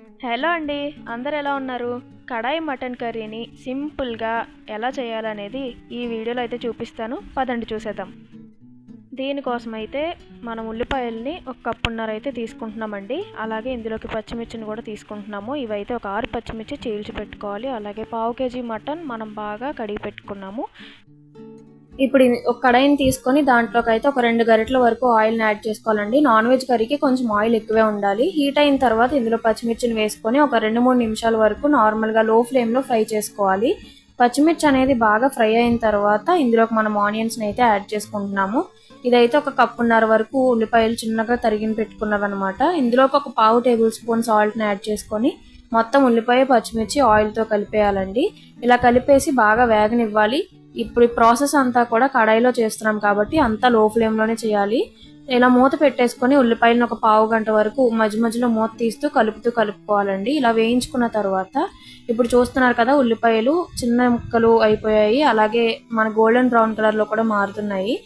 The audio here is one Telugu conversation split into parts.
హలో అండి, అందరు ఎలా ఉన్నారు? కడాయి మటన్ కర్రీని సింపుల్గా ఎలా చేయాలనేది ఈ వీడియోలో అయితే చూపిస్తాను. పదండి చూసేద్దాం. దీనికోసం అయితే మనం ఉల్లిపాయల్ని ఒక కప్పున్నర అయితే తీసుకుంటున్నామండి. అలాగే ఇందులోకి పచ్చిమిర్చిని కూడా తీసుకుంటున్నాము. ఇవైతే ఒక 6 పచ్చిమిర్చి చీల్చి పెట్టుకోవాలి. అలాగే పావు కేజీ మటన్ మనం బాగా కడిగి పెట్టుకున్నాము. ఇప్పుడు ఒక కడాయిని తీసుకొని దాంట్లోకి అయితే ఒక 2 గరిటెల వరకు ఆయిల్ని యాడ్ చేసుకోవాలండి. నాన్ వెజ్ కర్రీకి కొంచెం ఆయిల్ ఎక్కువే ఉండాలి. హీట్ అయిన తర్వాత ఇందులో పచ్చిమిర్చిని వేసుకొని ఒక 2-3 నిమిషాల వరకు నార్మల్గా లో ఫ్లేమ్లో ఫ్రై చేసుకోవాలి. పచ్చిమిర్చి అనేది బాగా ఫ్రై అయిన తర్వాత ఇందులోకి మనం ఆనియన్స్ని అయితే యాడ్ చేసుకుంటున్నాము. ఇదైతే ఒక కప్పున్నర వరకు ఉల్లిపాయలు చిన్నగా తరిగిన పెట్టుకున్నవన్నమాట. ఇందులోకి ఒక పావు టేబుల్ స్పూన్ సాల్ట్ని యాడ్ చేసుకొని మొత్తం ఉల్లిపాయ పచ్చిమిర్చి ఆయిల్తో కలిపేయాలండి. ఇలా కలిపేసి బాగా వేగనివ్వాలి. ఇప్పుడు ఈ ప్రాసెస్ అంతా కూడా కడాయిలో చేస్తున్నాం కాబట్టి అంతా లో ఫ్లేమ్లోనే చేయాలి. ఇలా మూత పెట్టేసుకొని ఉల్లిపాయలను ఒక పావు గంట వరకు మధ్య మధ్యలో మూత తీస్తూ కలుపుకోవాలండి. ఇలా వేయించుకున్న తర్వాత ఇప్పుడు చూస్తున్నారు కదా, ఉల్లిపాయలు చిన్న ముక్కలు అయిపోయాయి. అలాగే మన గోల్డెన్ బ్రౌన్ కలర్లో కూడా మారుతున్నాయి.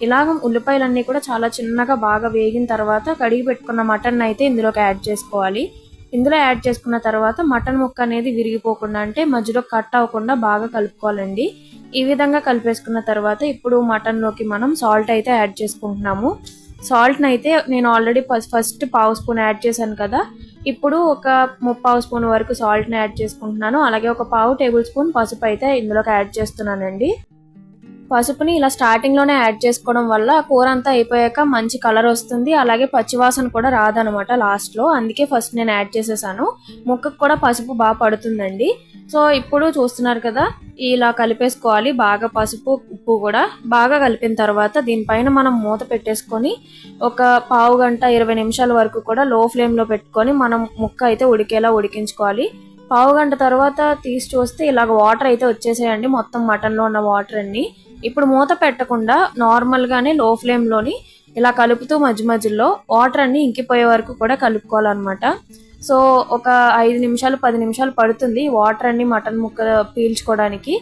ఇలాగ ఉల్లిపాయలన్నీ కూడా చాలా చిన్నగా బాగా వేగిన తర్వాత కడిగి పెట్టుకున్న మటన్ అయితే ఇందులోకి యాడ్ చేసుకోవాలి. ఇందులో యాడ్ చేసుకున్న తర్వాత మటన్ ముక్క అనేది విరిగిపోకుండా, అంటే మధ్యలో కట్ అవ్వకుండా బాగా కలుపుకోవాలండి. ఈ విధంగా కలిపేసుకున్న తర్వాత ఇప్పుడు మటన్లోకి మనం సాల్ట్ అయితే యాడ్ చేసుకుంటున్నాము. సాల్ట్ని అయితే నేను ఆల్రెడీ ఫస్ట్ పావు స్పూన్ యాడ్ చేశాను కదా, ఇప్పుడు ఒక 3/4 స్పూన్ వరకు సాల్ట్ని యాడ్ చేసుకుంటున్నాను. అలాగే ఒక పావు టేబుల్ స్పూన్ పసుపు అయితే ఇందులోకి యాడ్ చేస్తున్నానండి. పసుపుని ఇలా స్టార్టింగ్లోనే యాడ్ చేసుకోవడం వల్ల కూర అంతా అయిపోయాక మంచి కలర్ వస్తుంది. అలాగే పచ్చివాసన కూడా రాదనమాట లాస్ట్లో. అందుకే ఫస్ట్ నేను యాడ్ చేసేసాను. ముక్కకు కూడా పసుపు బాగా పడుతుందండి. సో ఇప్పుడు చూస్తున్నారు కదా, ఇలా కలిపేసుకోవాలి బాగా. పసుపు ఉప్పు కూడా బాగా కలిపిన తర్వాత దీనిపైన మనం మూత పెట్టేసుకొని ఒక పావు గంట 20 నిమిషాల వరకు కూడా లో ఫ్లేమ్లో పెట్టుకొని మనం ముక్క అయితే ఉడికేలా ఉడికించుకోవాలి. పావు గంట తర్వాత తీసి చూస్తే ఇలాగ వాటర్ అయితే వచ్చేసేయండి, మొత్తం మటన్లో ఉన్న వాటర్ అన్ని. ఇప్పుడు మూత పెట్టకుండా నార్మల్గానే లో ఫ్లేమ్లోని ఇలా కలుపుతూ మధ్య మధ్యలో వాటర్ అన్ని ఇంకిపోయే వరకు కూడా కలుపుకోవాలన్నమాట. సో ఒక 5 నిమిషాలు 10 నిమిషాలు పడుతుంది వాటర్ అన్ని మటన్ ముక్క పీల్చుకోవడానికి.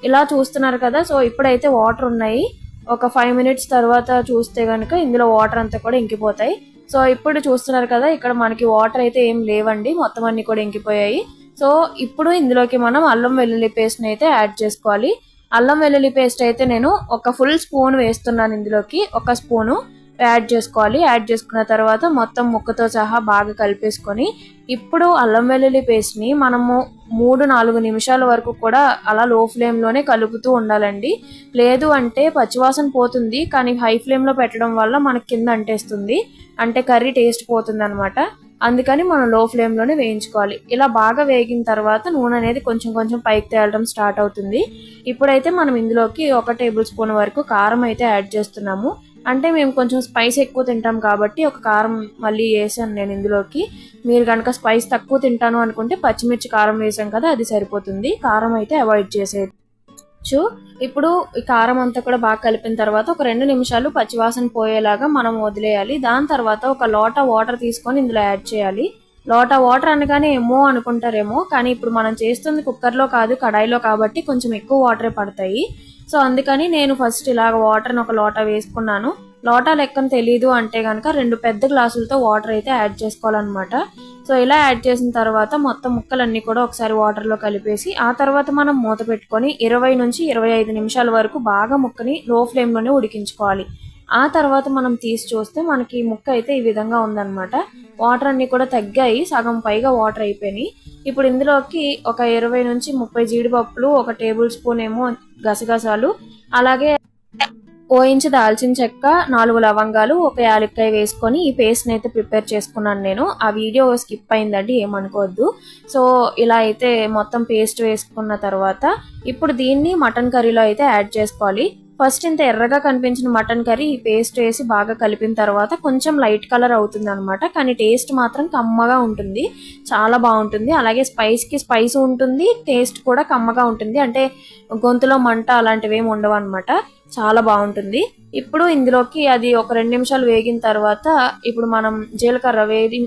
ఇలా చూస్తున్నారు కదా, సో ఇప్పుడైతే వాటర్ ఉన్నాయి. ఒక 5 మినిట్స్ తర్వాత చూస్తే కనుక ఇందులో వాటర్ అంతా కూడా ఇంకిపోతాయి. సో ఇప్పుడు చూస్తున్నారు కదా, ఇక్కడ మనకి వాటర్ అయితే ఏం లేవండి, మొత్తం అన్ని కూడా ఇంకిపోయాయి. సో ఇప్పుడు ఇందులోకి మనం అల్లం వెల్లుల్లి పేస్ట్ని అయితే యాడ్ చేసుకోవాలి. అల్లం వెల్లుల్లి పేస్ట్ అయితే నేను ఒక ఫుల్ స్పూన్ వేస్తున్నాను. ఇందులోకి ఒక స్పూను యాడ్ చేసుకోవాలి. యాడ్ చేసుకున్న తర్వాత మొత్తం ముక్కతో సహా బాగా కలిపేసుకొని ఇప్పుడు అల్లం వెల్లుల్లి పేస్ట్ని మనము 3-4 నిమిషాల వరకు కూడా అలా లో ఫ్లేమ్లోనే కలుపుతూ ఉండాలండి. లేదు అంటే పచ్చివాసన పోతుంది, కానీ హై ఫ్లేమ్లో పెట్టడం వల్ల మనకి కింద అంటేస్తుంది, అంటే కర్రీ టేస్ట్ పోతుంది అనమాట. అందుకని మనం లో ఫ్లేమ్లోనే వేయించుకోవాలి. ఇలా బాగా వేగిన తర్వాత నూనె అనేది కొంచెం కొంచెం పైకి తేలడం స్టార్ట్ అవుతుంది. ఇప్పుడైతే మనం ఇందులోకి 1 టేబుల్ స్పూన్ వరకు కారం అయితే యాడ్ చేస్తున్నాము. అంటే మేము కొంచెం స్పైస్ ఎక్కువ తింటాం కాబట్టి ఒక కారం మళ్ళీ వేసాను నేను ఇందులోకి. మీరు కనుక స్పైస్ తక్కువ తింటాను అనుకుంటే పచ్చిమిర్చి కారం వేసాం కదా, అది సరిపోతుంది. కారం అయితే అవాయిడ్ చేసేయచ్చు. ఇప్పుడు ఈ కారం అంతా కూడా బాగా కలిపిన తర్వాత ఒక 2 నిమిషాలు పచ్చివాసన పోయేలాగా మనం వదిలేయాలి. దాని తర్వాత ఒక లోటా వాటర్ తీసుకొని ఇందులో యాడ్ చేయాలి. లోటా వాటర్ అనగానే ఏమో అనుకుంటారేమో, కానీ ఇప్పుడు మనం చేస్తుంది కుక్కర్లో కాదు కడాయిలో కాబట్టి కొంచెం ఎక్కువ వాటరే పడతాయి. సో అందుకని నేను ఫస్ట్ ఇలాగ వాటర్ని ఒక లోటా వేసుకున్నాను. లోటా లెక్కన తెలీదు అంటే కనుక 2 పెద్ద గ్లాసులతో వాటర్ అయితే యాడ్ చేసుకోవాలన్నమాట. సో ఇలా యాడ్ చేసిన తర్వాత మొత్తం ముక్కలన్నీ కూడా ఒకసారి వాటర్లో కలిపేసి ఆ తర్వాత మనం మూత పెట్టుకొని 20-25 నిమిషాల వరకు బాగా ముక్కని లో ఫ్లేమ్లోనే ఉడికించుకోవాలి. ఆ తర్వాత మనం తీసి చూస్తే మనకి ముక్క అయితే ఈ విధంగా ఉందన్నమాట. వాటర్ అన్ని కూడా తగ్గాయి, సగం పైగా వాటర్ అయిపోయినాయి. ఇప్పుడు ఇందులోకి ఒక 20-30 జీడిపప్పులు, 1 టేబుల్ స్పూన్ ఏమో గసగసాలు, అలాగే 1 ఇంచు దాల్చిన చెక్క, 4 లవంగాలు, 1 యాలక్కాయ వేసుకొని ఈ పేస్ట్ని అయితే ప్రిపేర్ చేసుకున్నాను నేను. ఆ వీడియో స్కిప్ అయిందండి, ఏమనుకోవద్దు. సో ఇలా అయితే మొత్తం పేస్ట్ వేసుకున్న తర్వాత ఇప్పుడు దీన్ని మటన్ కర్రీలో అయితే యాడ్ చేసుకోవాలి. ఫస్ట్ ఇంత ఎర్రగా కనిపించిన మటన్ కర్రీ ఈ పేస్ట్ వేసి బాగా కలిపిన తర్వాత కొంచెం లైట్ కలర్ అవుతుంది అనమాట, కానీ టేస్ట్ మాత్రం కమ్మగా ఉంటుంది, చాలా బాగుంటుంది. అలాగే స్పైస్కి స్పైస్ ఉంటుంది, టేస్ట్ కూడా కమ్మగా ఉంటుంది, అంటే గొంతులో మంట అలాంటివి ఏమి ఉండవు అనమాట, చాలా బాగుంటుంది. ఇప్పుడు ఇందులోకి అది ఒక 2 నిమిషాలు వేగిన తర్వాత ఇప్పుడు మనం జీలకర్ర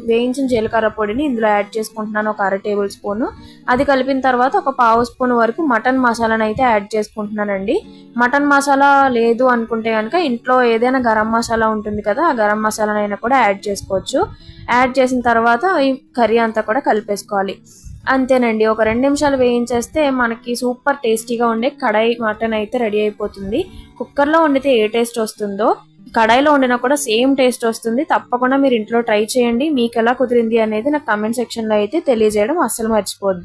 వేయించిన జీలకర్ర పొడిని ఇందులో యాడ్ చేసుకుంటున్నాను, ఒక 1/2 టేబుల్ స్పూన్. అది కలిపిన తర్వాత ఒక పావు స్పూన్ వరకు మటన్ మసాలాను అయితే యాడ్ చేసుకుంటున్నానండి. మటన్ మసాలా లేదు అనుకుంటే కనుక ఇంట్లో ఏదైనా గరం మసాలా ఉంటుంది కదా, ఆ గరం మసాలానైనా కూడా యాడ్ చేసుకోవచ్చు. యాడ్ చేసిన తర్వాత ఈ కర్రీ అంతా కూడా కలిపేసుకోవాలి. అంతేనండి, ఒక 2 నిమిషాలు వేయించేస్తే మనకి సూపర్ టేస్టీగా ఉండే కడాయి మటన్ అయితే రెడీ అయిపోతుంది. కుక్కర్లో వండితే ఏ టేస్ట్ వస్తుందో కడాయిలో వండినా కూడా సేమ్ టేస్ట్ వస్తుంది. తప్పకుండా మీరు ఇంట్లో ట్రై చేయండి. మీకు ఎలా కుదిరింది అనేది నాకు కామెంట్ సెక్షన్లో అయితే తెలియజేయడం అస్సలు మర్చిపోవద్దు.